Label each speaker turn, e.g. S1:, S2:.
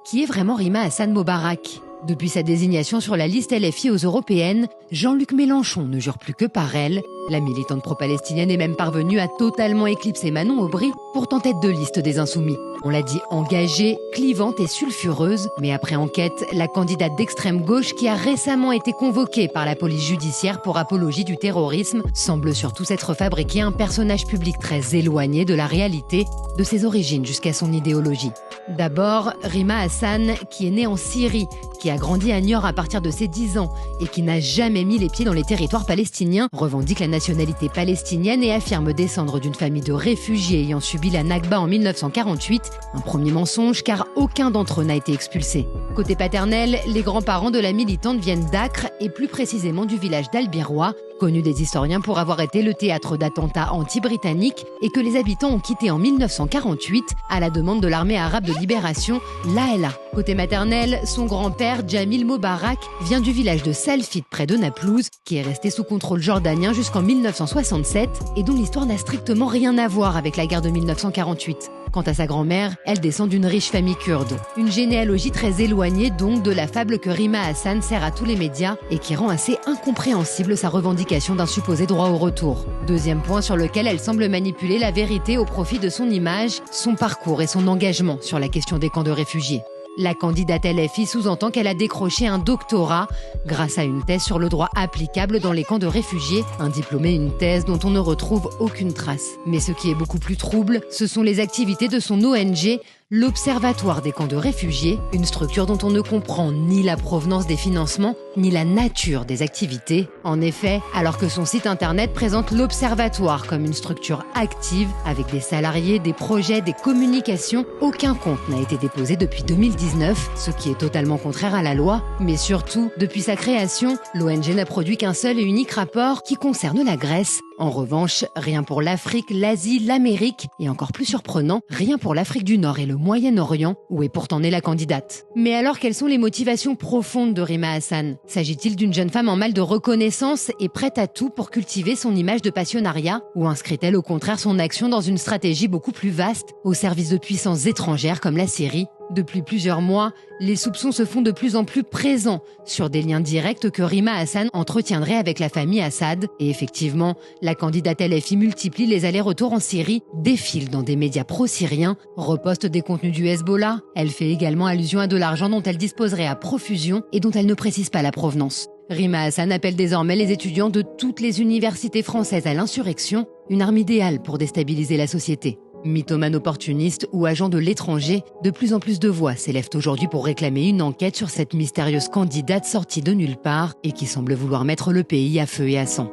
S1: Qui est vraiment Rima Hassan Mobarak? Depuis sa désignation sur la liste LFI aux européennes, Jean-Luc Mélenchon ne jure plus que par elle. La militante pro-palestinienne est même parvenue à totalement éclipser Manon Aubry, pourtant tête de liste des Insoumis. On l'a dit engagée, clivante et sulfureuse, mais après enquête, la candidate d'extrême gauche qui a récemment été convoquée par la police judiciaire pour apologie du terrorisme semble surtout s'être fabriqué un personnage public très éloigné de la réalité, de ses origines jusqu'à son idéologie. D'abord, Rima Hassan, qui est née en Syrie, qui a grandi à Niort à partir de ses 10 ans et qui n'a jamais mis les pieds dans les territoires palestiniens, revendique la nationalité palestinienne et affirme descendre d'une famille de réfugiés ayant subi la Nakba en 1948, un premier mensonge car aucun d'entre eux n'a été expulsé. Côté paternel, les grands-parents de la militante viennent d'Acre et plus précisément du village d'Albirois, connu des historiens pour avoir été le théâtre d'attentats anti-britanniques et que les habitants ont quitté en 1948 à la demande de l'armée arabe de libération, l'ALA. Côté maternel, son grand-père, Jamil Mobarak, vient du village de Salfit près de Naplouse, qui est resté sous contrôle jordanien jusqu'en 1967 et dont l'histoire n'a strictement rien à voir avec la guerre de 1948. Quant à sa grand-mère, elle descend d'une riche famille kurde. Une généalogie très éloignée donc de la fable que Rima Hassan sert à tous les médias et qui rend assez incompréhensible sa revendication d'un supposé droit au retour. Deuxième point sur lequel elle semble manipuler la vérité au profit de son image, son parcours et son engagement sur la question des camps de réfugiés. La candidate LFI sous-entend qu'elle a décroché un doctorat grâce à une thèse sur le droit applicable dans les camps de réfugiés, un diplôme et une thèse dont on ne retrouve aucune trace. Mais ce qui est beaucoup plus trouble, ce sont les activités de son ONG, l'Observatoire des camps de réfugiés, une structure dont on ne comprend ni la provenance des financements, ni la nature des activités. En effet, alors que son site internet présente l'Observatoire comme une structure active, avec des salariés, des projets, des communications, aucun compte n'a été déposé depuis 2019, ce qui est totalement contraire à la loi. Mais surtout, depuis sa création, l'ONG n'a produit qu'un seul et unique rapport qui concerne la Grèce. En revanche, rien pour l'Afrique, l'Asie, l'Amérique et encore plus surprenant, rien pour l'Afrique du Nord et le Moyen-Orient, où est pourtant née la candidate. Mais alors, quelles sont les motivations profondes de Rima Hassan? S'agit-il d'une jeune femme en mal de reconnaissance et prête à tout pour cultiver son image de passionnariat? Ou inscrit-elle au contraire son action dans une stratégie beaucoup plus vaste, au service de puissances étrangères comme la Syrie? Depuis plusieurs mois, les soupçons se font de plus en plus présents sur des liens directs que Rima Hassan entretiendrait avec la famille Assad. Et effectivement, la candidate LFI multiplie les allers-retours en Syrie, défile dans des médias pro-syriens, reposte des contenus du Hezbollah. Elle fait également allusion à de l'argent dont elle disposerait à profusion et dont elle ne précise pas la provenance. Rima Hassan appelle désormais les étudiants de toutes les universités françaises à l'insurrection, une arme idéale pour déstabiliser la société. Mythomane opportuniste ou agent de l'étranger, de plus en plus de voix s'élèvent aujourd'hui pour réclamer une enquête sur cette mystérieuse candidate sortie de nulle part et qui semble vouloir mettre le pays à feu et à sang.